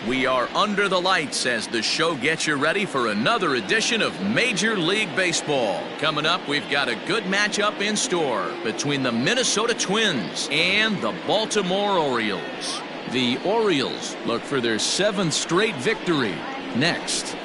We are under the lights as the show gets you ready for another edition of Major League Baseball. Coming up, we've got a good matchup in store between the Minnesota Twins and the Baltimore Orioles. The Orioles look for their 7th straight victory next.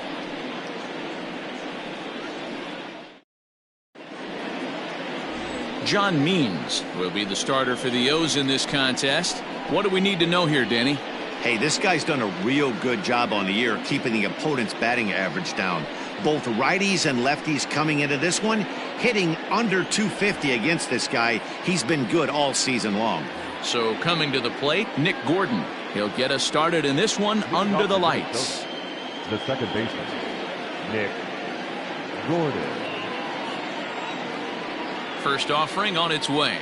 John Means will be the starter for the O's in this contest. What do we need to know here, Danny? Hey, this guy's done a real good job on the year keeping the opponent's batting average down. Both righties and lefties coming into this one, hitting under 250 against this guy. He's been good all season long. So coming to the plate, Nick Gordon. He'll get us started in this one under the lights. The second baseman, Nick Gordon. First offering on its way.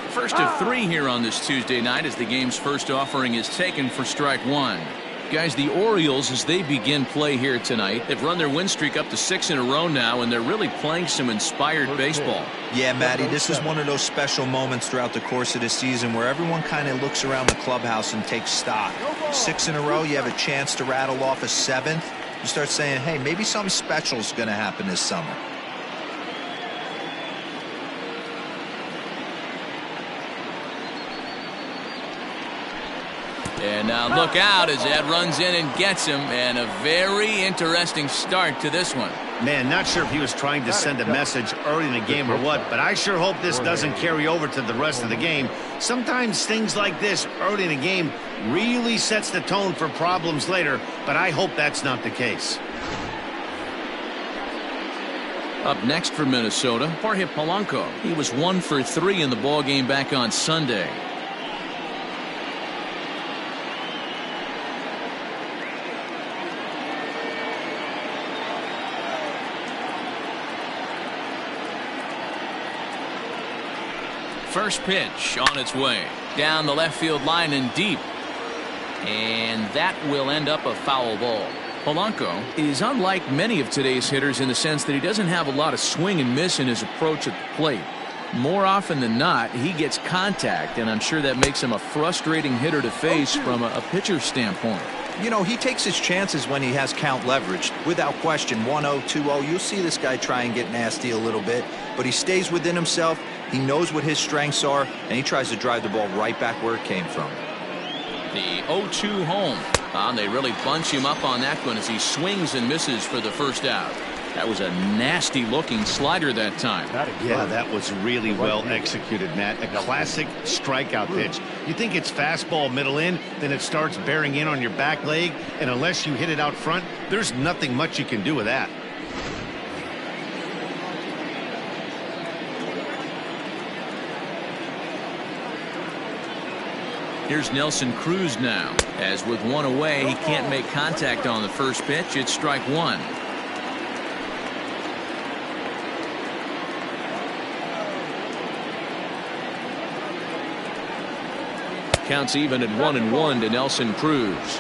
First of 3 here on this Tuesday night as the game's first offering is taken for strike 1. Guys, the Orioles, as they begin play here tonight, have run their win streak up to 6 in a row now, and they're really playing some inspired baseball. Yeah, Matty, this is one of those special moments throughout the course of the season where everyone kind of looks around the clubhouse and takes stock. 6 in a row, you have a chance to rattle off a 7th. You start saying, hey, maybe something special is going to happen this summer. And now look out as Ed runs in and gets him, and a very interesting start to this one. Man, not sure if he was trying to send a message early in the game or what, but I sure hope this doesn't carry over to the rest of the game. Sometimes things like this early in the game really sets the tone for problems later, but I hope that's not the case. Up next for Minnesota, Jorge Polanco. He was 1 for 3 in the ballgame back on Sunday. First pitch on its way down the left field line and deep, and that will end up a foul ball. Polanco is unlike many of today's hitters in the sense that he doesn't have a lot of swing and miss in his approach at the plate. More often than not, he gets contact, and I'm sure that makes him a frustrating hitter to face from a pitcher's standpoint. You know, he takes his chances when he has count leverage. Without question, 1-0, 2-0, you'll see this guy try and get nasty a little bit, but he stays within himself. He knows what his strengths are, and he tries to drive the ball right back where it came from. The 0-2 home. They really bunch him up on that one as he swings and misses for the first out. That was a nasty-looking slider that time. Yeah, that was really well executed, Matt. A classic strikeout pitch. You think it's fastball middle in, then it starts bearing in on your back leg, and unless you hit it out front, there's nothing much you can do with that. Here's Nelson Cruz now. As with 1 away, he can't make contact on the first pitch. It's strike 1. Counts even at 1-1 to Nelson Cruz.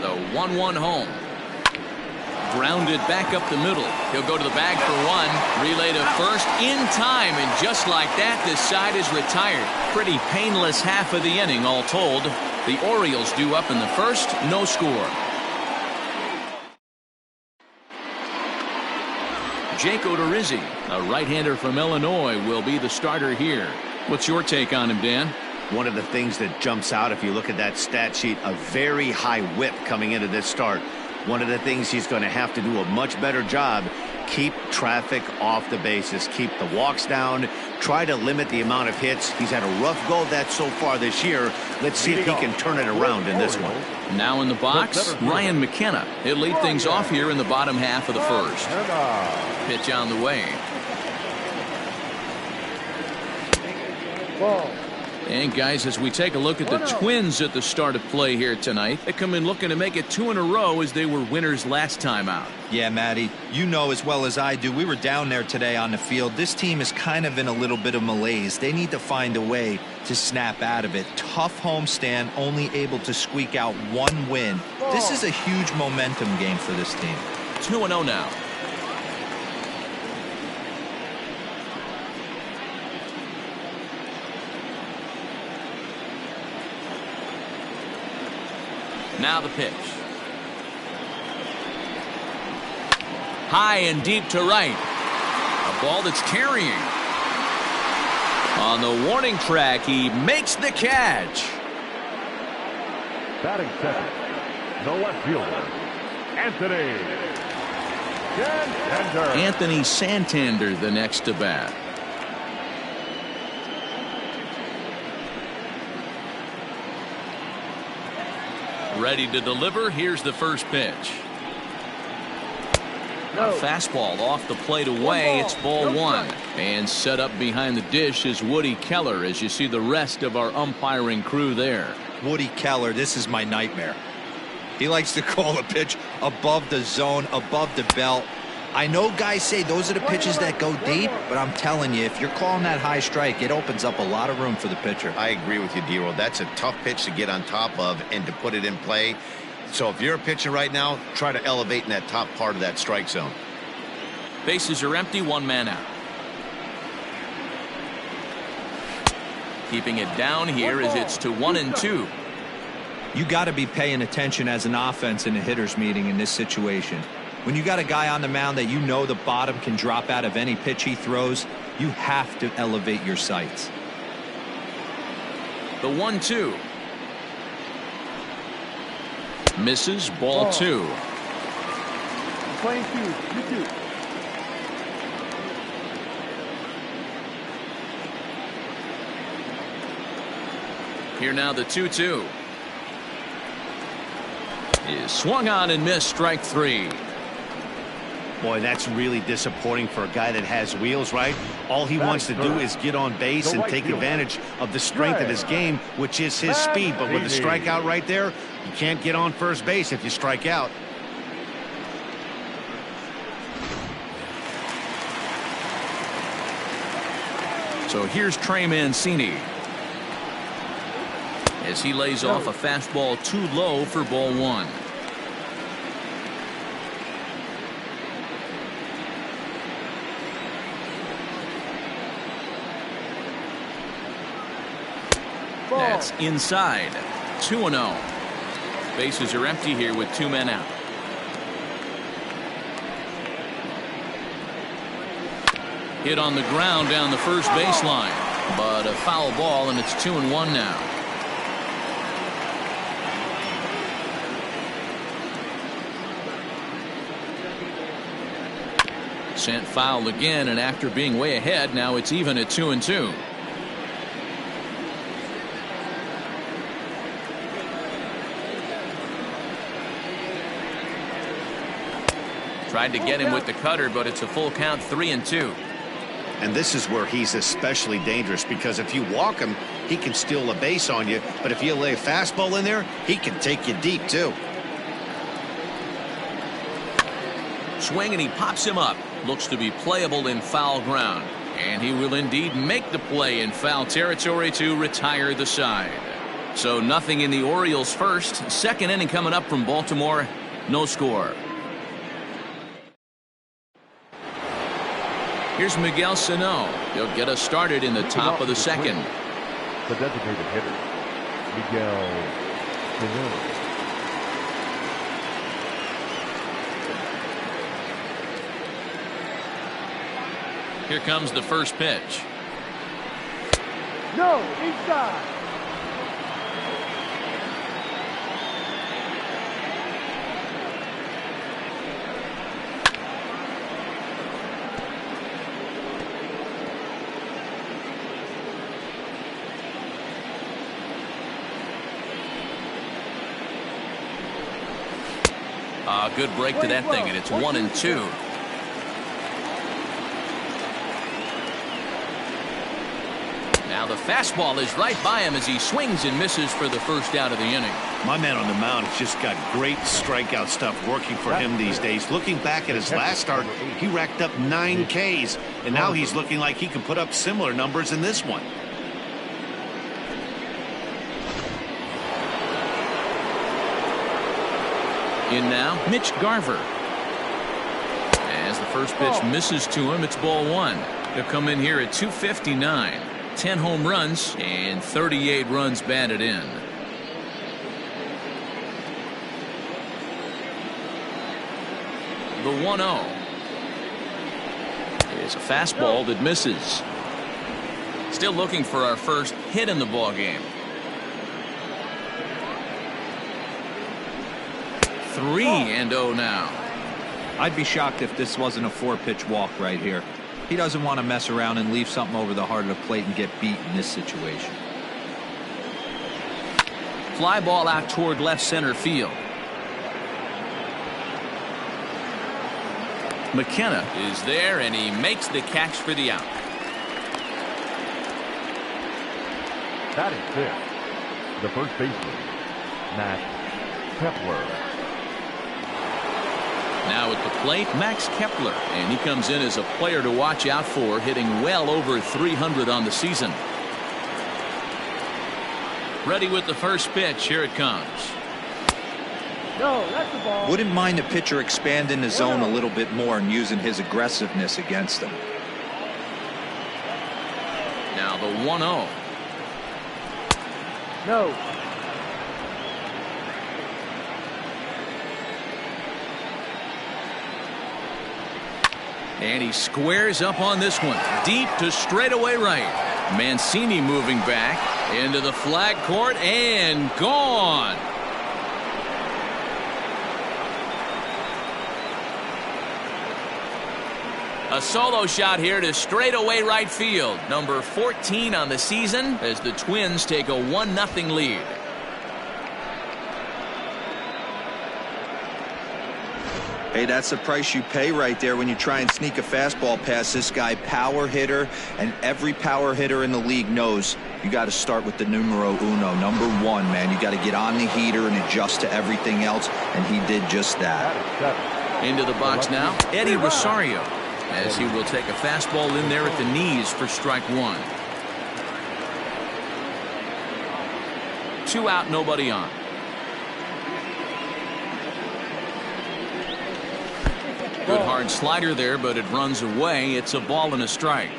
The 1-1 home. Grounded back up the middle. He'll go to the bag for 1. Relay to first in time, and just like that, this side is retired. Pretty painless half of the inning, all told. The Orioles due up in the first, no score. Jake Odorizzi, a right-hander from Illinois, will be the starter here. What's your take on him, Dan? One of the things that jumps out if you look at that stat sheet, a very high whip coming into this start. One of the things he's going to have to do a much better job, keep traffic off the bases, keep the walks down, try to limit the amount of hits. He's had a rough go of that so far this year. Let's see if he can turn it around in this one. Now in the box, Ryan McKenna. He'll lead things off here in the bottom half of the first. Pitch on the way. And guys, as we take a look at the Twins at the start of play here tonight, they come in looking to make it 2 in a row as they were winners last time out. Yeah, Matty, you know as well as I do, we were down there today on the field. This team is kind of in a little bit of malaise. They need to find a way to snap out of it. Tough homestand, only able to squeak out 1 win. This is a huge momentum game for this team. 2-0 now. Now the pitch. High and deep to right. A ball that's carrying. On the warning track, he makes the catch. Batting second, the left fielder, Anthony Santander, the next to bat. Ready to deliver. Here's the first pitch. A fastball off the plate away. It's ball one. And set up behind the dish is Woody Keller, as you see the rest of our umpiring crew there. Woody Keller, this is my nightmare. He likes to call a pitch above the zone, above the belt. I know guys say those are the pitches that go deep, but I'm telling you, if you're calling that high strike, it opens up a lot of room for the pitcher. I agree with you, D-Roll. That's a tough pitch to get on top of and to put it in play. So if you're a pitcher right now, try to elevate in that top part of that strike zone. Bases are empty, one man out. Keeping it down here as it's to 1-2. You got to be paying attention as an offense in a hitter's meeting in this situation. When you got a guy on the mound that you know the bottom can drop out of any pitch he throws, you have to elevate your sights. The 1-2. Misses, ball two. Playing two. Here now the 2-2. Is swung on and missed, strike three. Boy, that's really disappointing for a guy that has wheels, right? All he wants to do is get on base and take advantage of the strength of his game, which is his speed. But with the strikeout right there, you can't get on first base if you strike out. So here's Trey Mancini, as he lays off a fastball too low for ball one. That's inside. 2-0. Bases are empty here with two men out. Hit on the ground down the first baseline, but a foul ball, and it's 2-1 now. Sent foul again, and after being way ahead, now it's even at 2-2. Tried to get him with the cutter, but it's a full count, 3-2. And this is where he's especially dangerous, because if you walk him, he can steal a base on you. But if you lay a fastball in there, he can take you deep, too. Swing, and he pops him up. Looks to be playable in foul ground. And he will indeed make the play in foul territory to retire the side. So nothing in the Orioles' first. Second inning coming up from Baltimore. No score. Here's Miguel Sano. He'll get us started in the top of the second. The designated hitter, Miguel Sano. Here comes the first pitch. No, inside. Good break to that thing, and it's 1-2. Now the fastball is right by him as he swings and misses for the first out of the inning. My man on the mound has just got great strikeout stuff working for him these days. Looking back at his last start, he racked up 9 Ks, and now he's looking like he can put up similar numbers in this one. In now, Mitch Garver. As the first pitch misses to him, it's ball one. He'll come in here at 259. 10 home runs and 38 runs batted in. The 1-0 is a fastball that misses. Still looking for our first hit in the ball game. 3-0 now. I'd be shocked if this wasn't a 4-pitch walk right here. He doesn't want to mess around and leave something over the heart of the plate and get beat in this situation. Fly ball out toward left center field. McKenna is there, and he makes the catch for the out. That is fifth. The first baseman, Max Kepler. Now at the plate, Max Kepler, and he comes in as a player to watch out for, hitting well over 300 on the season. Ready with the first pitch. Here it comes. No, that's the ball. Wouldn't mind the pitcher expanding the zone a little bit more and using his aggressiveness against him. Now the 1-0. No. And he squares up on this one. Deep to straightaway right. Mancini moving back into the flag court and gone. A solo shot here to straightaway right field. Number 14 on the season as the Twins take a 1-0 lead. Hey, that's the price you pay right there when you try and sneak a fastball past this guy. Power hitter, and every power hitter in the league knows you got to start with the numero uno, number 1, man. You got to get on the heater and adjust to everything else, and he did just that. Into the box now, Eddie Rosario, as he will take a fastball in there at the knees for strike 1. 2 out, nobody on. Good hard slider there, but it runs away. It's a ball and a strike.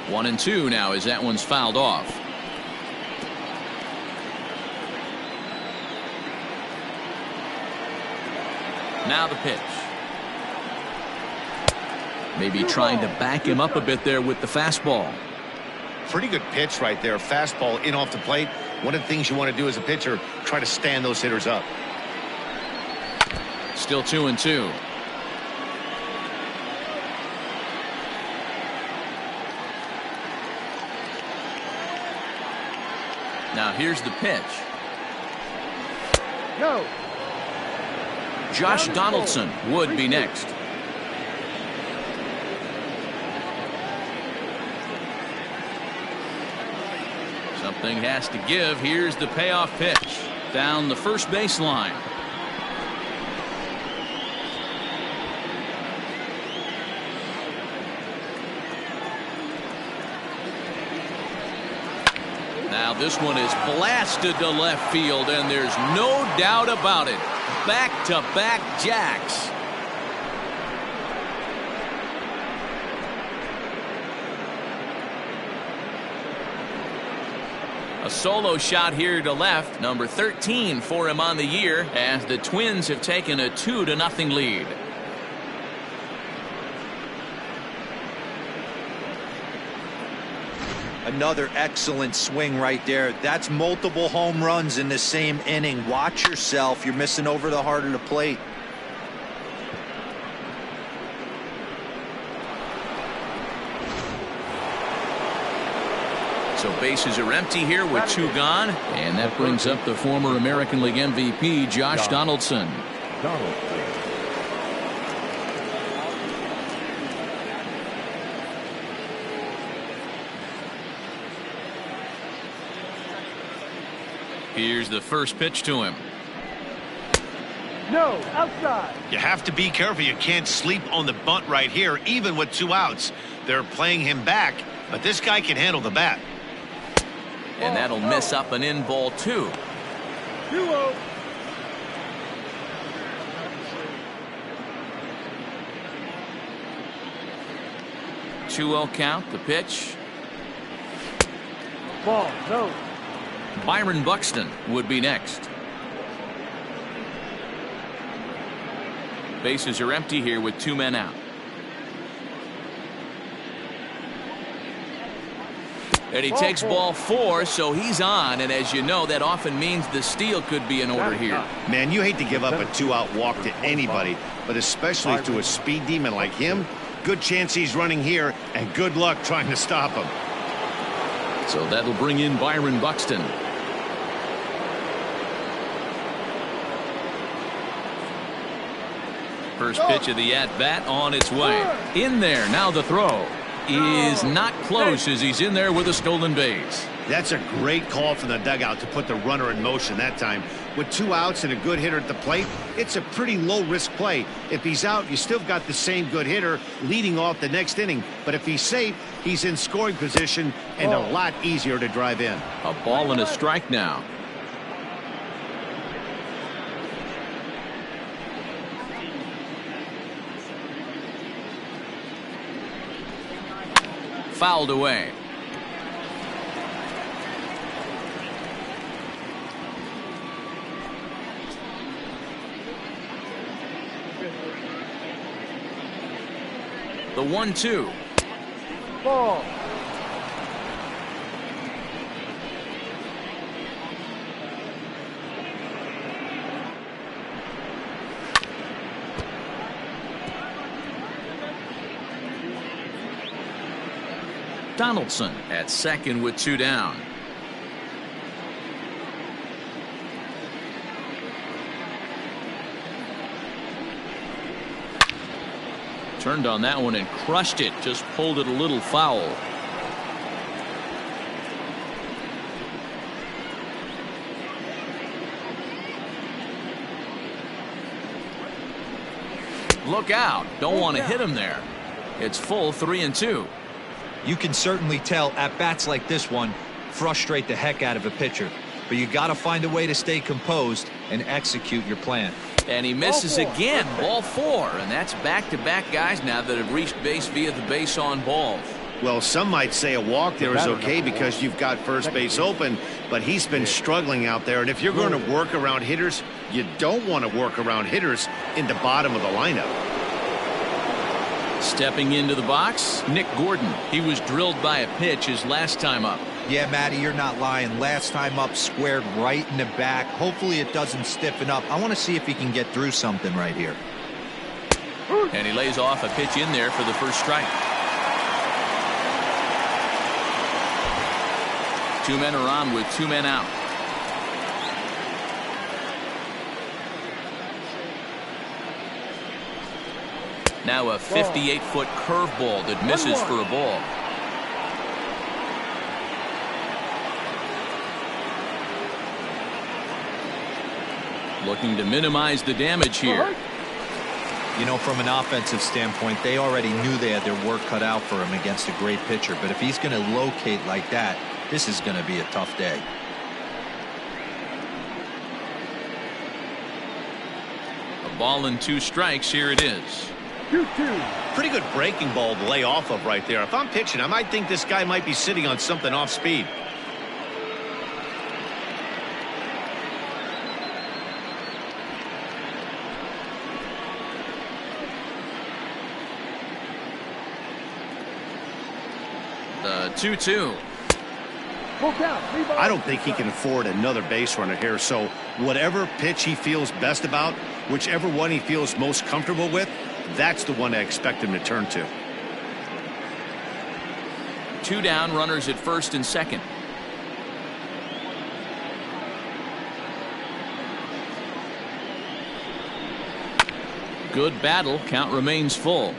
One and two now as that one's fouled off. Now the pitch. Maybe trying to back him up a bit there with the fastball. Pretty good pitch right there. Fastball in off the plate. One of the things you want to do as a pitcher, try to stand those hitters up. Still 2-2. Now here's the pitch. No. Josh Donaldson would be next. Something has to give. Here's the payoff pitch down the first baseline. Now this one is blasted to left field, and there's no doubt about it. Back-to-back jacks. A solo shot here to left, number 13 for him on the year, as the Twins have taken a 2-0 lead. Another excellent swing right there. That's multiple home runs in the same inning. Watch yourself. You're missing over the heart of the plate. So bases are empty here with 2 gone, and that brings up the former American League MVP, Josh Donaldson. Here's the first pitch to him. No, outside. You have to be careful. You can't sleep on the bunt right here, even with 2 outs. They're playing him back, but this guy can handle the bat. And that'll miss up an in ball 2. 2-0. 2-0 count. The pitch. Ball, no. Byron Buxton would be next. Bases are empty here with 2 men out. And he takes ball 4, so he's on. And as you know, that often means the steal could be in order here. Man, you hate to give up a 2-out walk to anybody, but especially to a speed demon like him. Good chance he's running here, and good luck trying to stop him. So that'll bring in Byron Buxton. First pitch of the at-bat on its way. In there. Now the throw is not close as he's in there with a stolen base. That's a great call from the dugout to put the runner in motion that time. With 2 outs and a good hitter at the plate, it's a pretty low-risk play. If he's out, you still got the same good hitter leading off the next inning. But if he's safe, he's in scoring position and a lot easier to drive in. A ball and a strike now. Fouled away. The 1-2. Ball. Donaldson at second with 2 down. Turned on that one and crushed it. Just pulled it a little foul. Look out. Don't want to hit him there. It's full 3-2. You can certainly tell at bats like this one frustrate the heck out of a pitcher, but you got to find a way to stay composed and execute your plan. And he misses again. Ball 4, and that's back-to-back guys now that have reached base via the base on balls. Well, some might say a walk there is okay because you've got first base open, but he's been struggling out there. And if you're going to work around hitters, you don't want to work around hitters in the bottom of the lineup. Stepping into the box, Nick Gordon. He was drilled by a pitch his last time up. Yeah, Matty, you're not lying. Last time up, squared right in the back. Hopefully it doesn't stiffen up. I want to see if he can get through something right here. And he lays off a pitch in there for the first strike. 2 men are on with 2 men out. Now a 58-foot curveball that misses for a ball. Looking to minimize the damage here. You know, from an offensive standpoint, they already knew they had their work cut out for him against a great pitcher. But if he's going to locate like that, this is going to be a tough day. A ball and 2 strikes. Here it is. 2-2. Pretty good breaking ball to lay off of right there. If I'm pitching, I might think this guy might be sitting on something off speed. The 2-2. I don't think he can afford another base runner here, so whatever pitch he feels best about, whichever one he feels most comfortable with, that's the one I expect him to turn to. 2 down, runners at first and second. Good battle. Count remains full.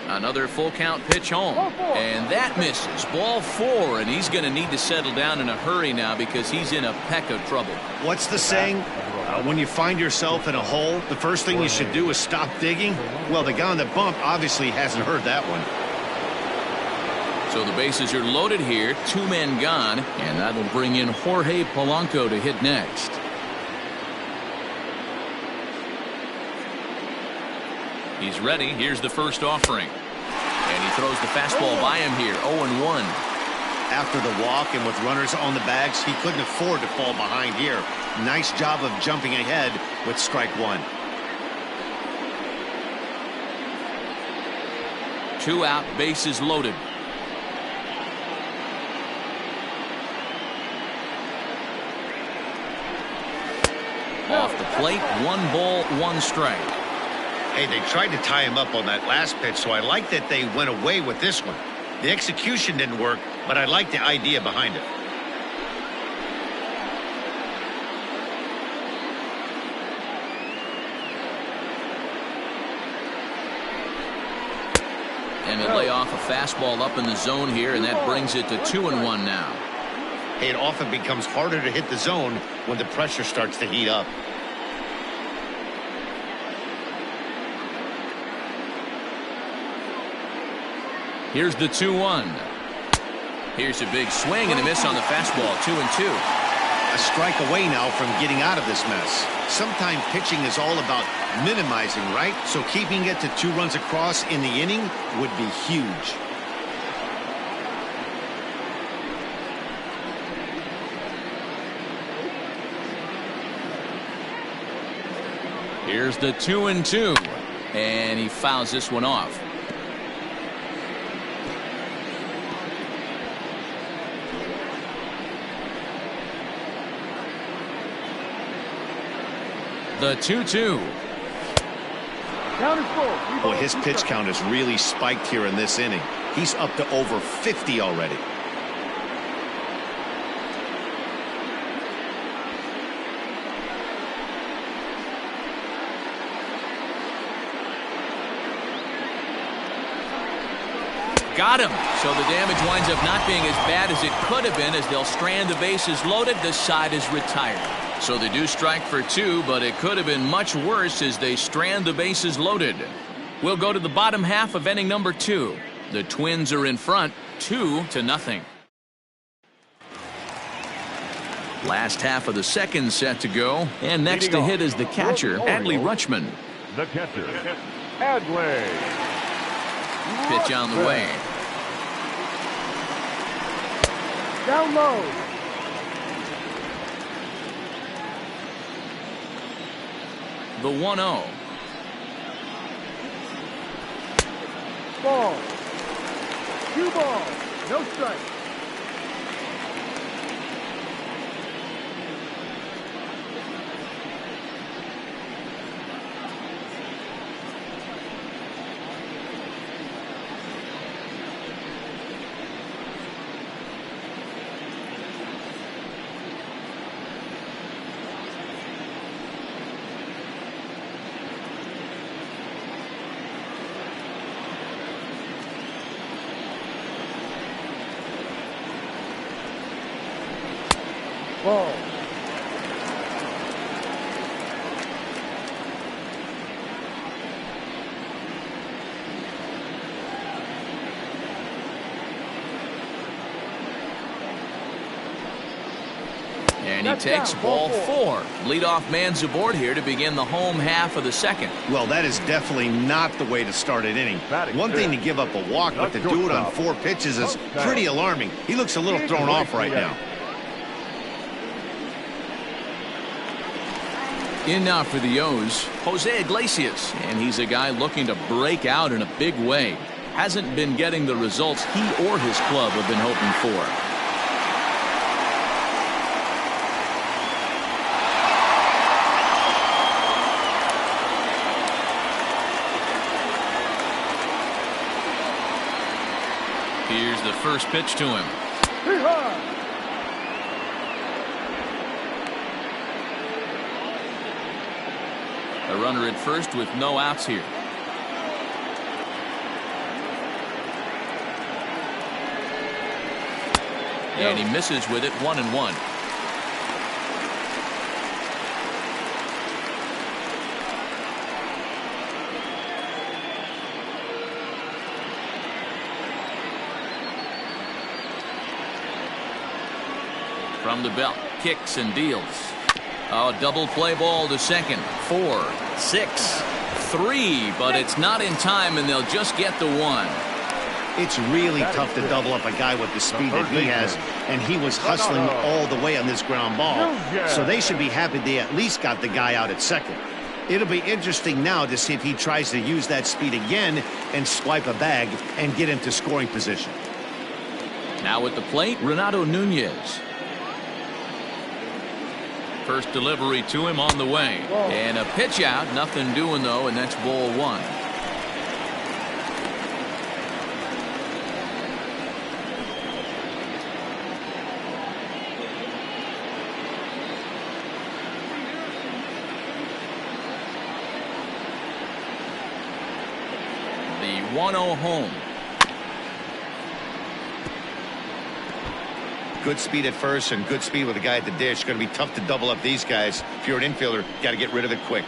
Another full count pitch home, and that misses. Ball 4, and he's going to need to settle down in a hurry now because he's in a peck of trouble. What's the saying? When you find yourself in a hole, the first thing you should do is stop digging. Well, the guy on the bump obviously hasn't heard that one. So the bases are loaded here, 2 men gone, and that'll bring in Jorge Polanco to hit next. He's ready. Here's the first offering. And he throws the fastball by him here. 0-1. After the walk and with runners on the bags, he couldn't afford to fall behind here. Nice job of jumping ahead with strike one. 2 out, bases loaded. Off the plate, 1 ball, 1 strike. Hey, they tried to tie him up on that last pitch, so I like that they went away with this one. The execution didn't work, but I like the idea behind it. And they lay off a fastball up in the zone here, and that brings it to 2-1 now. Hey, it often becomes harder to hit the zone when the pressure starts to heat up. Here's the 2-1. Here's a big swing and a miss on the fastball. 2-2. A strike away now from getting out of this mess. Sometimes pitching is all about minimizing, right? So keeping it to 2 runs across in the inning would be huge. Here's the 2-2. And he fouls this one off. The 2-2. Count is full. Boy, his pitch count has really spiked here in this inning. He's up to over 50 already. Got him. So the damage winds up not being as bad as it could have been, as they'll strand the bases loaded. This side is retired. So they do strike for 2, but it could have been much worse as they strand the bases loaded. We'll go to the bottom half of inning number 2. The Twins are in front, 2-0. Last half of the second set to go, and next to hit is the catcher, Adley Rutschman. The catcher, Adley. Pitch on the way. Down low. The 1-0. Ball. 2 balls. No strike. Ball. And he takes ball 4. Leadoff man's aboard here to begin the home half of the second. Well, that is definitely not the way to start an inning. One thing to give up a walk, but to do it on 4 pitches is pretty alarming. He looks a little thrown off right now. In now for the O's, Jose Iglesias, and he's a guy looking to break out in a big way. Hasn't been getting the results he or his club have been hoping for. Here's the first pitch to him. A runner at first with no outs here. And he misses with it. 1-1. From the belt, kicks and deals. Oh, double play ball to second. 4, 6, 3, but it's not in time, and they'll just get the 1. It's really tough to double up a guy with the speed that he has, and he was hustling all the way on this ground ball. So they should be happy they at least got the guy out at second. It'll be interesting now to see if he tries to use that speed again and swipe a bag and get into scoring position. Now at the plate, Renato Nunez. First delivery to him on the way. And a pitch out. Nothing doing, though, and that's ball 1. The 1-0 home. Good speed at first and good speed with a guy at the dish. Going to be tough to double up these guys. If you're an infielder, got to get rid of it quick.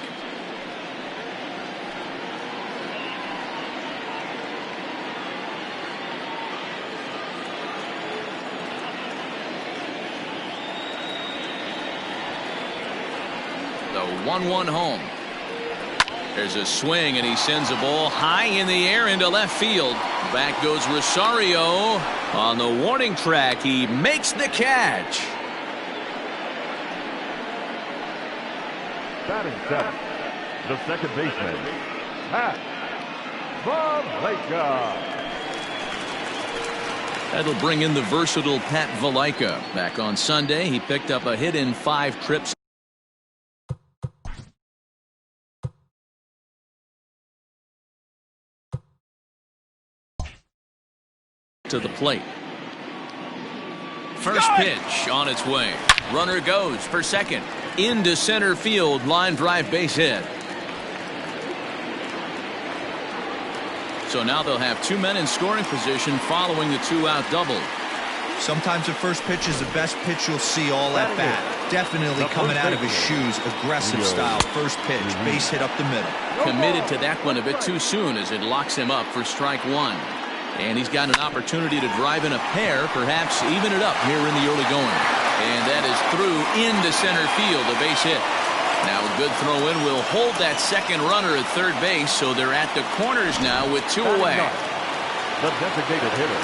The 1-1 home. There's a swing, and he sends a ball high in the air into left field. Back goes Rosario. On the warning track, he makes the catch. Batting seventh, the second baseman, Pat Valaika. That'll bring in the versatile Pat Valaika. Back on Sunday, he picked up a hit in 5 trips to the plate. First pitch on its way. Runner goes for second. Into center field. Line drive base hit. So now they'll have 2 men in scoring position following the 2-out double. Sometimes the first pitch is the best pitch you'll see all at bat. Definitely coming out of his shoes. Aggressive style. First pitch. Base hit up the middle. Committed to that one a bit too soon as it locks him up for strike 1. And he's got an opportunity to drive in a pair, perhaps even it up here in the early going. And that is through into center field, a base hit. Now a good throw in will hold that second runner at third base, so they're at the corners now with 2 away. The designated hitter.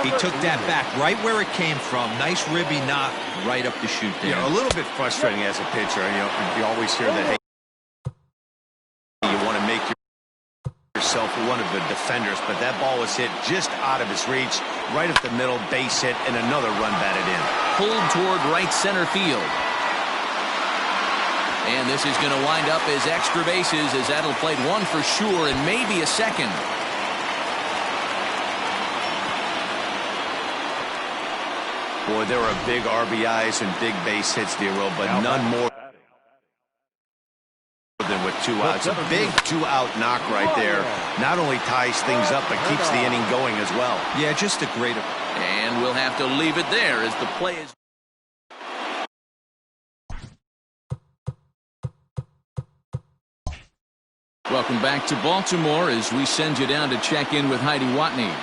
He took that back right where it came from. Nice ribby knock right up the chute there. You know, a little bit frustrating as a pitcher. You always hear that, hey, you want to make yourself one of the defenders, but that ball was hit just out of his reach, right up the middle, base hit, and another run batted in. Pulled toward right center field. And this is going to wind up as extra bases, as that'll play 1 for sure and maybe a second. Boy, there are big RBIs and big base hits, Dero, but none more than with 2 outs. A big 2-out knock right there. Not only ties things up, but keeps the inning going as well. Yeah, just a great. And we'll have to leave it there as the play is. Welcome back to Baltimore as we send you down to check in with Heidi Watney.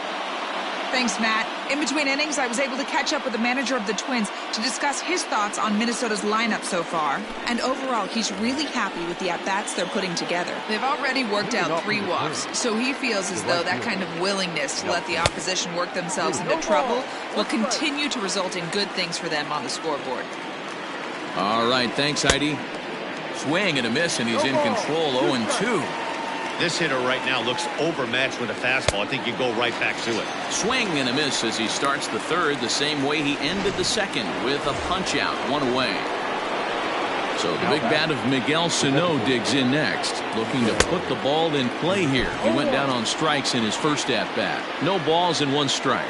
Thanks, Matt. In between innings, I was able to catch up with the manager of the Twins to discuss his thoughts on Minnesota's lineup so far. And overall, he's really happy with the at-bats they're putting together. They've already worked out 3 walks, so he feels as though that kind of willingness to let the opposition work themselves into trouble will continue to result in good things for them on the scoreboard. All right, thanks, Heidi. Swing and a miss, and he's in control. 0-2. This hitter right now looks overmatched with a fastball. I think you go right back to it. Swing and a miss as he starts the third the same way he ended the second, with a punch out, 1 away. So the big bat of Miguel Sano digs in next, looking to put the ball in play here. He went down on strikes in his first at bat. No balls and 1 strike.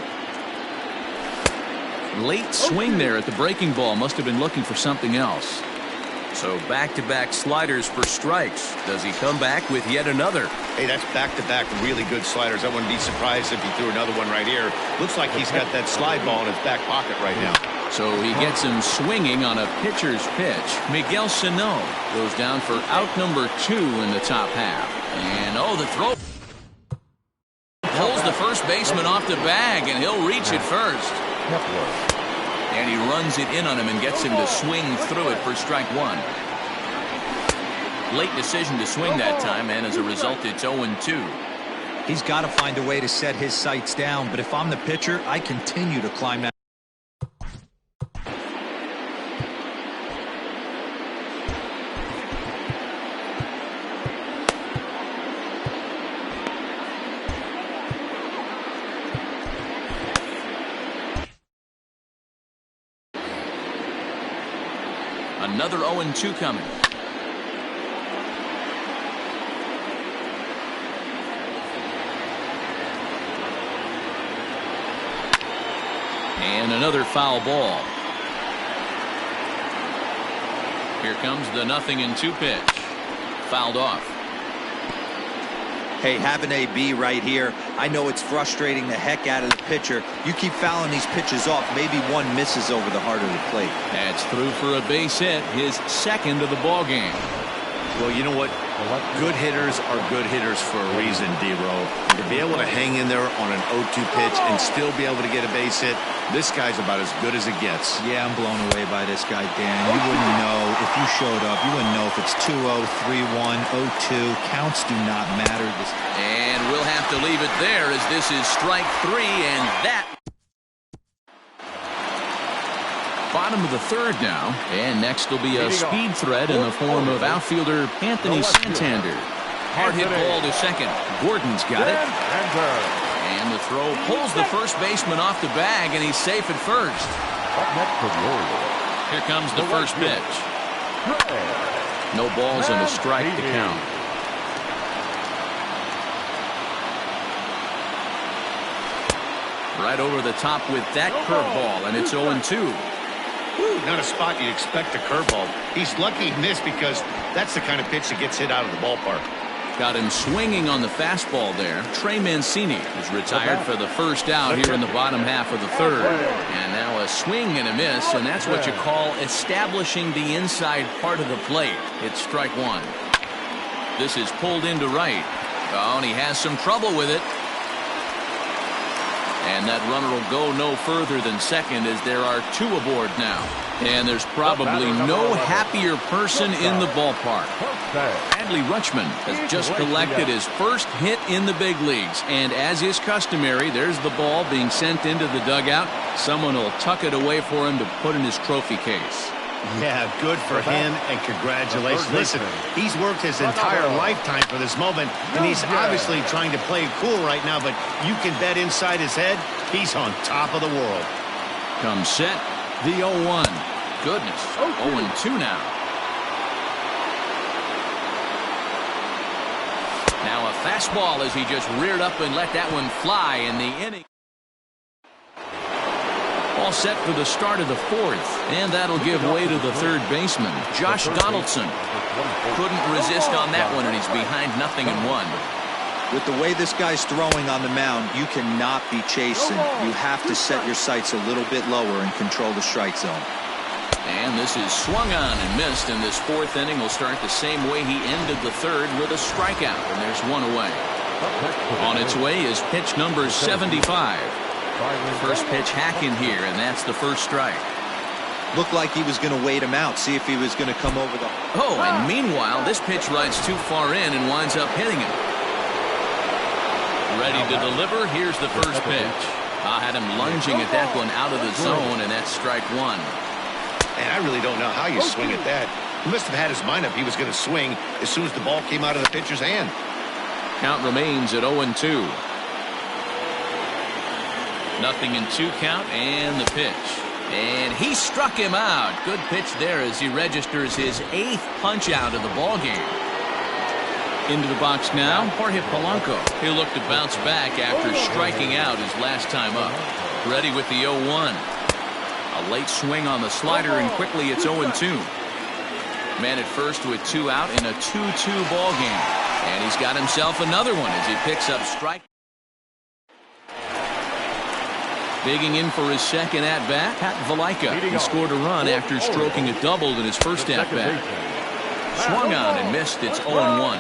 Late swing there at the breaking ball. Must have been looking for something else. So back-to-back sliders for strikes. Does he come back with yet another? Hey, that's back-to-back really good sliders. I wouldn't be surprised if he threw another one right here. Looks like he's got that slide ball in his back pocket right now. So he gets him swinging on a pitcher's pitch. Miguel Sano goes down for out number 2 in the top half. And the throw pulls the first baseman off the bag, and he'll reach it first. And he runs it in on him and gets him to swing through it for strike 1. Late decision to swing that time, and as a result, it's 0-2. He's got to find a way to set his sights down, but if I'm the pitcher, I continue to climb that. Another 0-2 coming. And another foul ball. Here comes the 0-2 pitch. Fouled off. Hey, have an AB right here. I know it's frustrating the heck out of the pitcher. You keep fouling these pitches off, maybe one misses over the heart of the plate. That's through for a base hit, his second of the ball game. Well, you know what? Good hitters are good hitters for a reason, D-Row. To be able to hang in there on an 0-2 pitch and still be able to get a base hit, this guy's about as good as it gets. Yeah, I'm blown away by this guy, Dan. You wouldn't know if you showed up. You wouldn't know if it's 2-0, 3-1, 0-2. Counts do not matter. And we'll have to leave it there as this is strike 3, and that. Bottom of the third now, and next will be a speed threat in the form of outfielder Anthony Santander. Hard hit ball to second. Gordon's got it. And the throw pulls the first baseman off the bag, and he's safe at first. Here comes the first pitch. No balls and a strike to count. Right over the top with that curveball, and it's 0-2. Not a spot you'd expect a curveball. He's lucky he missed because that's the kind of pitch that gets hit out of the ballpark. Got him swinging on the fastball there. Trey Mancini is retired for the first out here in the bottom half of the third. And now a swing and a miss, and that's what you call establishing the inside part of the plate. It's strike 1. This is pulled into right. Oh, and he has some trouble with it. And that runner will go no further than second as there are 2 aboard now. And there's probably no happier person in the ballpark. Adley Rutschman has just collected his first hit in the big leagues. And as is customary, there's the ball being sent into the dugout. Someone will tuck it away for him to put in his trophy case. Yeah, good for him, and congratulations. Listen, he's worked his entire lifetime for this moment, and he's obviously trying to play it cool right now, but you can bet inside his head, he's on top of the world. Comes set, the 0-1. Goodness, 0-2 now. Now a fastball as he just reared up and let that one fly in the inning. All set for the start of the fourth, and that'll give way to the third baseman, Josh Donaldson. Couldn't resist on that one, and he's behind 0-1. With the way this guy's throwing on the mound, you cannot be chasing. You have to set your sights a little bit lower and control the strike zone. And this is swung on and missed, and this fourth inning will start the same way he ended the third with a strikeout, and there's one away. On its way is pitch number 75. First pitch hacking here, and that's the first strike. Looked like he was going to wait him out, see if he was going to come over the... Oh, and meanwhile, this pitch rides too far in and winds up hitting him. Ready to deliver, here's the first pitch. I had him lunging at that one out of the zone, and that's strike 1. And I really don't know how you swing at that. He must have had his mind up he was going to swing as soon as the ball came out of the pitcher's hand. Count remains at 0-2. 0-2 count, and the pitch. And he struck him out. Good pitch there as he registers his 8th punch out of the ball game. Into the box now, Jorge Polanco. He'll look to bounce back after striking out his last time up. Ready with the 0-1. A late swing on the slider, and quickly it's 0-2. Man at first with 2 out in a 2-2 ball game. And he's got himself another one as he picks up strike. Digging in for his second at-bat, Pat Valaika. He scored a run after stroking a double in his first at-bat. Swung on and missed. It's 0-1.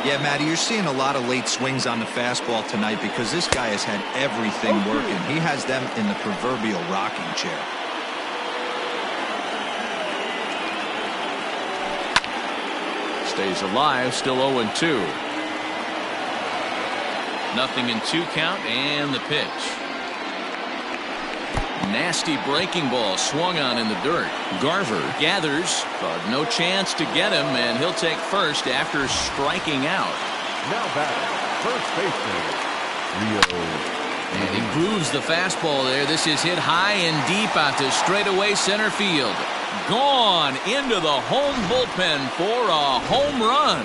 Yeah, Matty, you're seeing a lot of late swings on the fastball tonight because this guy has had everything working. He has them in the proverbial rocking chair. Stays alive, still 0-2. Nothing in 2 count, and the pitch. Nasty breaking ball swung on in the dirt. Garver gathers, but no chance to get him, and he'll take first after striking out. Now batting, first baseman, Rio. And he grooves the fastball there. This is hit high and deep out to straightaway center field. Gone into the home bullpen for a home run.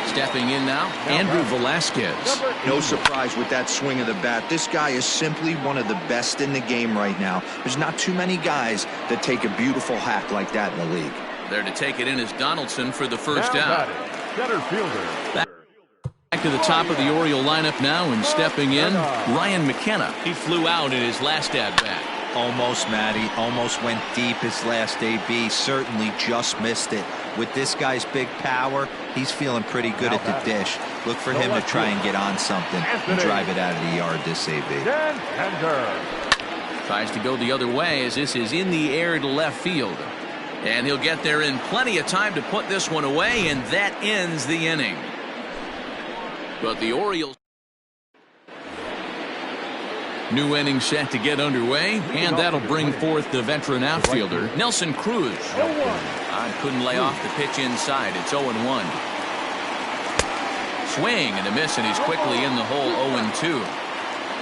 Stepping in now, Andrew Velasquez. No surprise with that swing of the bat. This guy is simply one of the best in the game right now. There's not too many guys that take a beautiful hack like that in the league. There to take it in is Donaldson for the first out. Center fielder. Back to the top of the Oriole lineup now, and stepping in, Ryan McKenna. He flew out in his last at-bat. Almost, Matty. Almost went deep his last AB. Certainly just missed it. With this guy's big power, he's feeling pretty good at the dish. Look for him to try and get on something and drive it out of the yard this AB. Tries to go the other way as this is in the air to left field. And he'll get there in plenty of time to put this one away, and that ends the inning. But the Orioles. New inning set to get underway, and that'll bring forth the veteran outfielder, Nelson Cruz. Couldn't lay off the pitch inside. It's 0-1. Swing and a miss, and he's quickly in the hole. 0-2.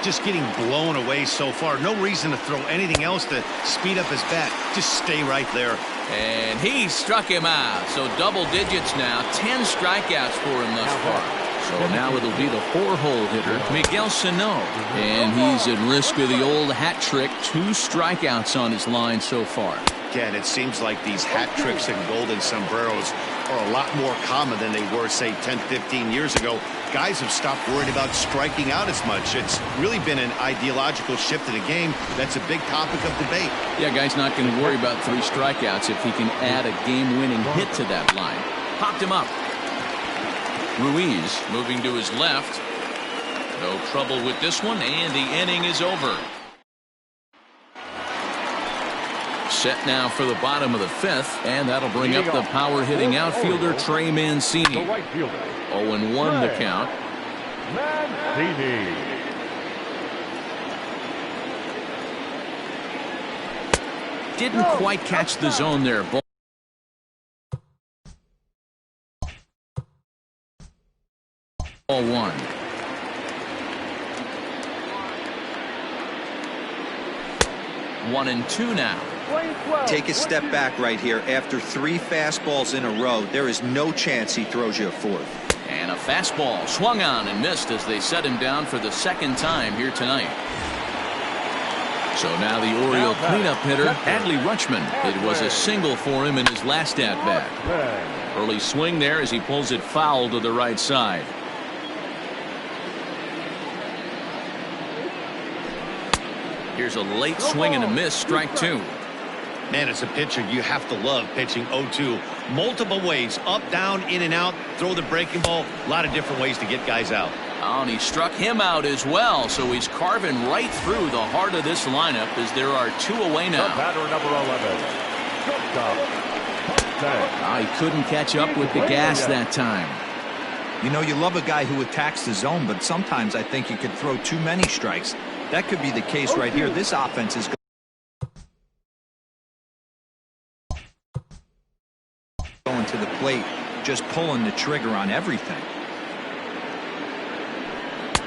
Just getting blown away so far. No reason to throw anything else to speed up his bat. Just stay right there. And he struck him out. So double digits now. 10 strikeouts for him thus far. So now it'll be the 4-hole hitter, Miguel Sano. And he's at risk of the old hat trick. 2 strikeouts on his line so far. Again, it seems like these hat tricks and golden sombreros are a lot more common than they were, say, 10, 15 years ago. Guys have stopped worrying about striking out as much. It's really been an ideological shift in the game. That's a big topic of debate. Yeah, guy's not going to worry about 3 strikeouts if he can add a game-winning hit to that line. Popped him up. Ruiz moving to his left. No trouble with this one, and the inning is over. Set now for the bottom of the 5th, and that'll bring up the power-hitting outfielder Trey Mancini. 0-1 the count. Mancini. Didn't quite catch the zone there. Ball 1. One and 2 now. Take a step back right here. After 3 fastballs in a row, there is no chance he throws you a 4th. And a fastball swung on and missed as they set him down for the 2nd time here tonight. So now the Oriole cleanup hitter, Adley Rutschman. It was a single for him in his last at-bat. Early swing there as he pulls it foul to the right side. Here's a late swing and a miss, strike 2. Man, as a pitcher, you have to love pitching 0-2. Multiple ways, up, down, in and out, throw the breaking ball. A lot of different ways to get guys out. Oh, and he struck him out as well, so he's carving right through the heart of this lineup as there are 2 away now. Batter number 11. He couldn't catch up with the gas that time. You know, you love a guy who attacks the zone, but sometimes I think you could throw too many strikes. That could be the case right here. This offense is going to the plate, just pulling the trigger on everything.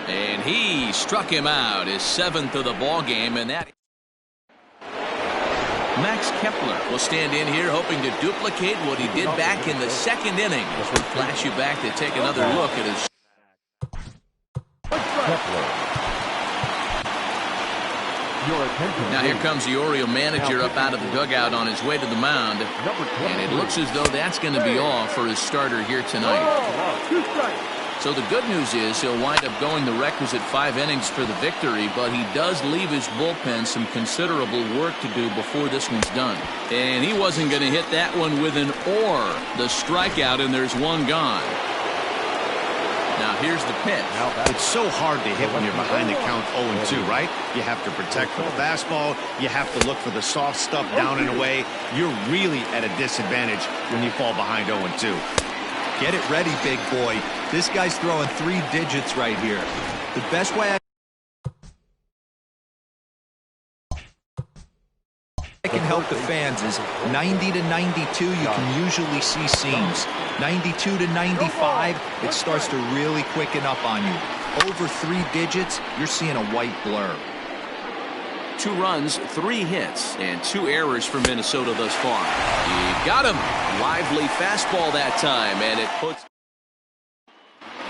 And he struck him out, his 7th of the ball game, and that Max Kepler will stand in here hoping to duplicate what he did back in the 2nd inning. We'll flash you back to take another look at his Now here comes the Oriole manager up out of the dugout on his way to the mound. And it looks as though that's going to be all for his starter here tonight. So the good news is he'll wind up going the requisite 5 innings for the victory, but he does leave his bullpen some considerable work to do before this one's done. And he wasn't going to hit that one with an or. The strikeout, and there's one gone. Now here's the pitch. It's so hard to hit when you're behind the count 0-2, right? You have to protect for the fastball. You have to look for the soft stuff down and away. You're really at a disadvantage when you fall behind 0-2. Get it ready, big boy. This guy's throwing 3 digits right here. The best way I can help the fans is 90 to 92, you can usually see seams. 92 to 95, it starts to really quicken up on you. Over 3 digits, you're seeing a white blur. 2 runs, 3 hits, and 2 errors for Minnesota thus far. He got him. Lively fastball that time, and it puts...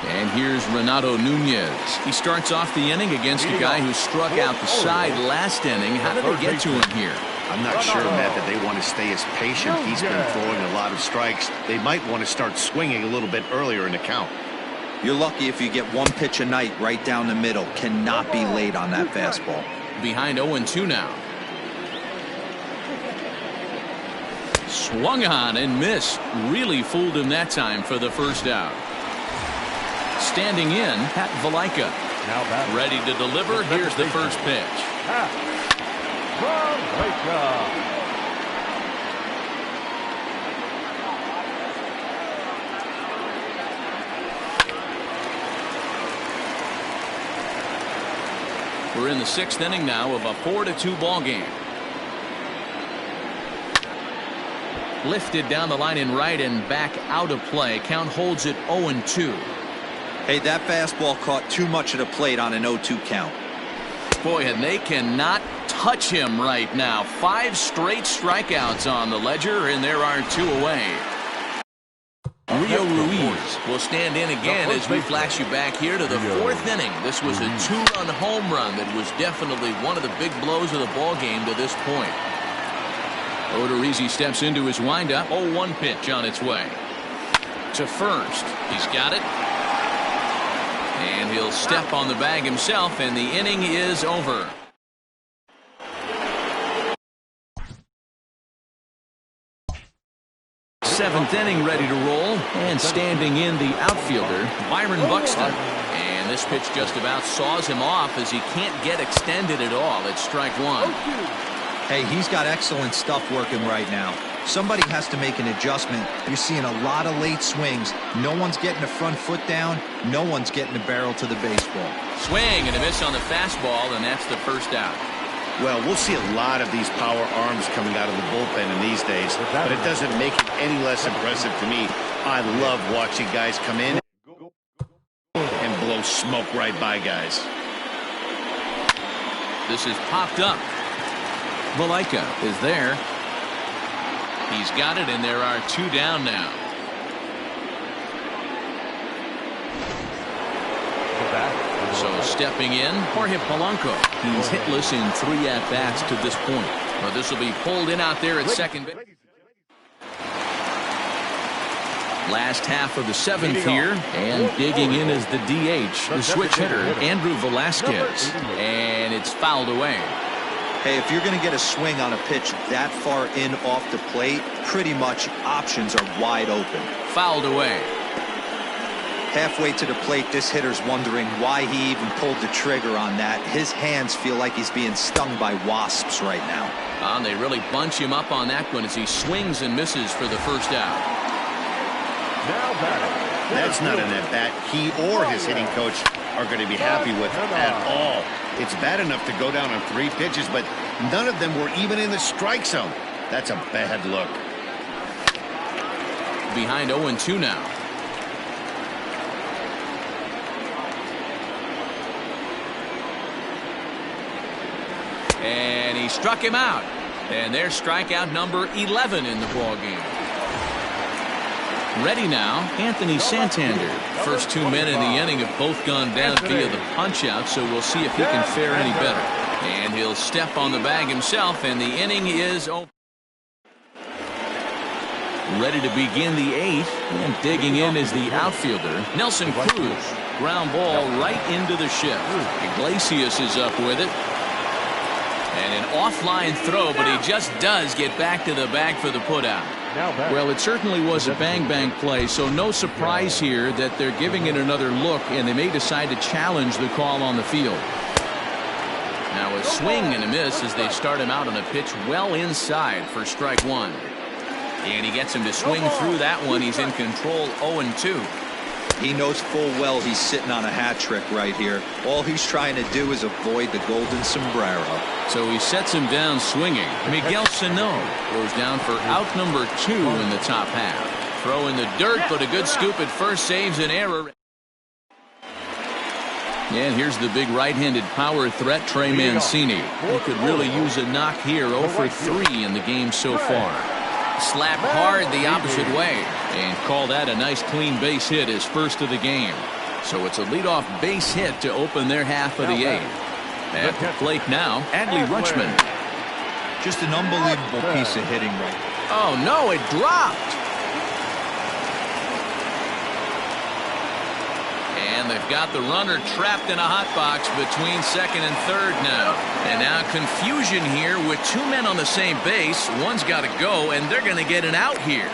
And here's Renato Nunez. He starts off the inning against a guy who struck out the side last inning. How did they get to him here? I'm not sure, Matt, that they want to stay as patient. He's been throwing a lot of strikes. They might want to start swinging a little bit earlier in the count. You're lucky if you get 1 pitch a night right down the middle. Cannot be late on that fastball. Behind 0-2 now. Swung on and missed. Really fooled him that time for the first out. Standing in, Pat Valaika. Ready to deliver. Here's the first pitch. We're in the 6th inning now of a 4-2 ball game. Lifted down the line in right and back out of play. Count holds it 0-2. Hey, that fastball caught too much of the plate on an 0-2 count. Boy, and they cannot touch him right now. 5 straight strikeouts on the ledger, and there are 2 away. Rio Ruiz will stand in again as we flash you back here to the 4th inning. This was a 2-run home run that was definitely one of the big blows of the ball game to this point. Odorizzi steps into his windup. 0-1 pitch on its way. To first. He's got it. And he'll step on the bag himself, and the inning is over. Seventh inning ready to roll, and standing in the outfielder, Byron Buxton. And this pitch just about saws him off as he can't get extended at all. It's strike 1. Hey, he's got excellent stuff working right now. Somebody has to make an adjustment. You're seeing a lot of late swings. No one's getting the front foot down. No one's getting the barrel to the baseball. Swing and a miss on the fastball, and that's the first out. Well, we'll see a lot of these power arms coming out of the bullpen in these days, but it doesn't make it any less impressive to me. I love watching guys come in and blow smoke right by guys. This is popped up. Valaika is there. He's got it, and there are 2 down now. So stepping in, Jorge Polanco. He's hitless in 3 at-bats to this point. Well, this will be pulled in out there at second base. Last half of the 7th here, and digging in is the DH, the switch hitter, Andrew Velasquez. And it's fouled away. Hey, if you're going to get a swing on a pitch that far in off the plate, pretty much options are wide open. Fouled away. Halfway to the plate, this hitter's wondering why he even pulled the trigger on that. His hands feel like he's being stung by wasps right now. And they really bunch him up on that one as he swings and misses for the first out. That's not an at-bat he or his hitting coach are going to be happy with at all. It's bad enough to go down on 3 pitches, but none of them were even in the strike zone. That's a bad look. Behind 0-2 now. And he struck him out. And there's strikeout number 11 in the ball game. Ready now, Anthony Santander. First 2 men in the inning have both gone down via the punch-out, so we'll see if he can fare any better. And he'll step on the bag himself, and the inning is over. Ready to begin the 8th, and digging in is the outfielder, Nelson Cruz. Ground ball right into the shift. Iglesias is up with it. And an offline throw, but he just does get back to the bag for the putout. Well, it certainly was a bang-bang play, so no surprise here that they're giving it another look, and they may decide to challenge the call on the field. Now a swing and a miss as they start him out on a pitch well inside for strike one. And he gets him to swing through that one. He's in control 0-2. He knows full well he's sitting on a hat trick right here. All he's trying to do is avoid the golden sombrero. So he sets him down swinging. Miguel Sano goes down for out number 2 in the top half. Throw in the dirt, but a good scoop at first saves an error. And here's the big right-handed power threat, Trey Mancini. He could really use a knock here. 0 for 3 in the game so far. Slap hard the opposite way and call that a nice clean base hit, his first of the game. So it's a leadoff base hit to open their half of the 8th. At the plate now, Adley Rutschman. Just an unbelievable piece of hitting right there. Oh no, it dropped. And they've got the runner trapped in a hot box between second and third now. And now confusion here with 2 men on the same base. One's got to go, and they're going to get an out here.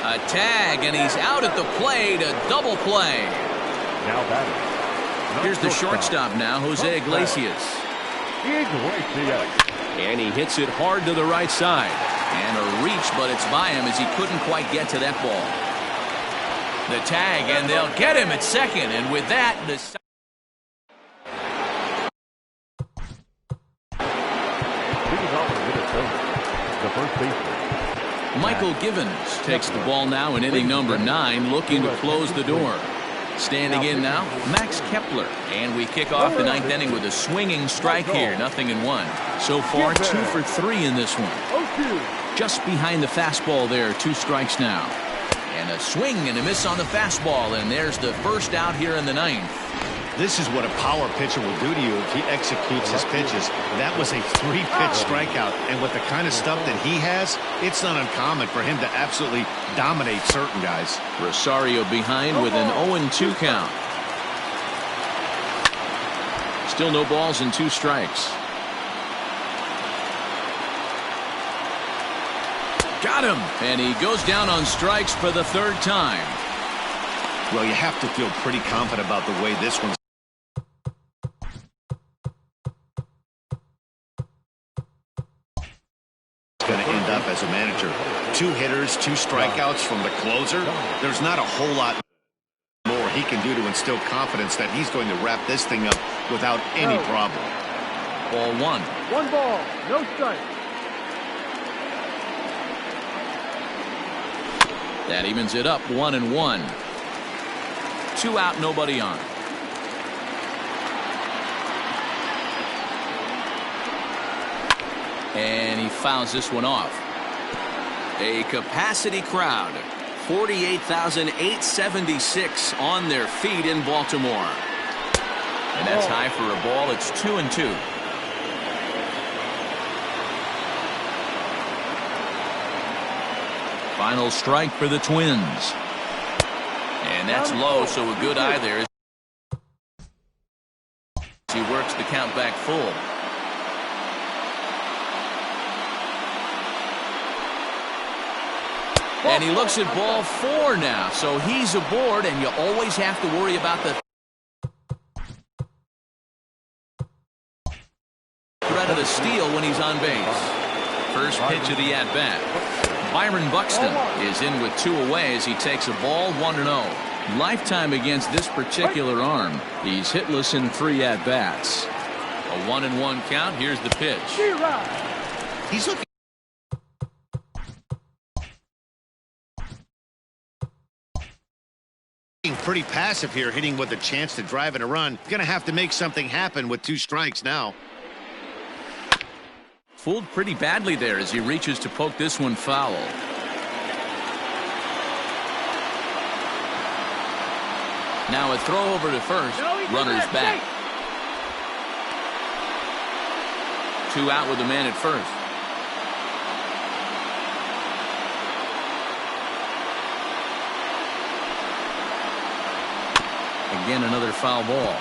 A tag, and he's out at the plate. A double play. Now batting. Here's the shortstop now, Jose Iglesias. And he hits it hard to the right side. And a reach, but it's by him as he couldn't quite get to that ball. The tag, and they'll get him at second, and with that, the first baseman. Michael Givens takes the ball now in inning number 9, looking to close the door. Standing in now, Max Kepler, and we kick off the 9th inning with a swinging strike here, 0-1. So far, 2 for 3 in this one. Just behind the fastball there, 2 strikes now. And a swing and a miss on the fastball, and there's the first out here in the 9th. This is what a power pitcher will do to you if he executes his pitches. That was a 3-pitch strikeout, and with the kind of stuff that he has, it's not uncommon for him to absolutely dominate certain guys. Rosario behind with an 0-2 count. Still no balls and 2 strikes. Got him, and he goes down on strikes for the 3rd time. Well, you have to feel pretty confident about the way this one's going to end up as a manager. 2 hitters, 2 strikeouts from the closer. There's not a whole lot more he can do to instill confidence that he's going to wrap this thing up without any problem. Ball 1. 1 ball, no strike. That evens it up, 1-1. 2 out, nobody on. And he fouls this one off. A capacity crowd, 48,876 on their feet in Baltimore. And that's high for a ball. It's 2-2. Final strike for the Twins. And that's low, so a good eye there. He works the count back full. And he looks at ball 4 now, so he's aboard, and you always have to worry about the threat of the steal when he's on base. First pitch of the at-bat. Byron Buxton is in with 2 away as he takes a ball, 1-0. Lifetime against this particular arm. He's hitless in 3 at-bats. A 1-1 count. Here's the pitch. He's looking pretty passive here, hitting with a chance to drive in a run. Gonna have to make something happen with 2 strikes now. Fooled pretty badly there as he reaches to poke this one foul. Now a throw over to first. Runner's back. 2 out with the man at first. Again, another foul ball.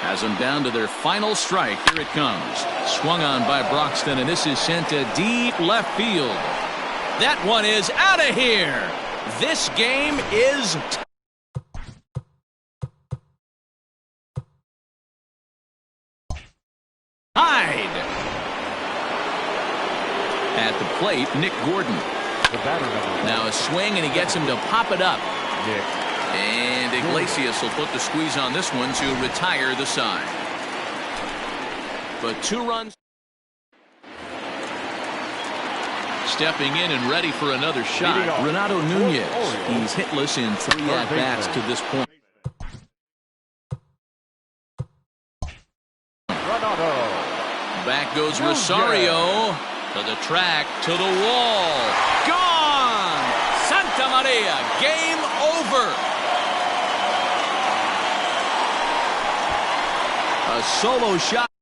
Has them down to their final strike. Here it comes. Swung on by Broxton, and this is sent to deep left field. That one is out of here. This game is tied. At the plate, Nick Gordon. Now a swing, and he gets him to pop it up. And Iglesias will put the squeeze on this one to retire the side. But 2 runs. Stepping in and ready for another shot, Renato Nunez. He's hitless in 3 at-bats to this point. Back goes Rosario. To the track, to the wall. Gone! Santa Maria, game over. A solo shot.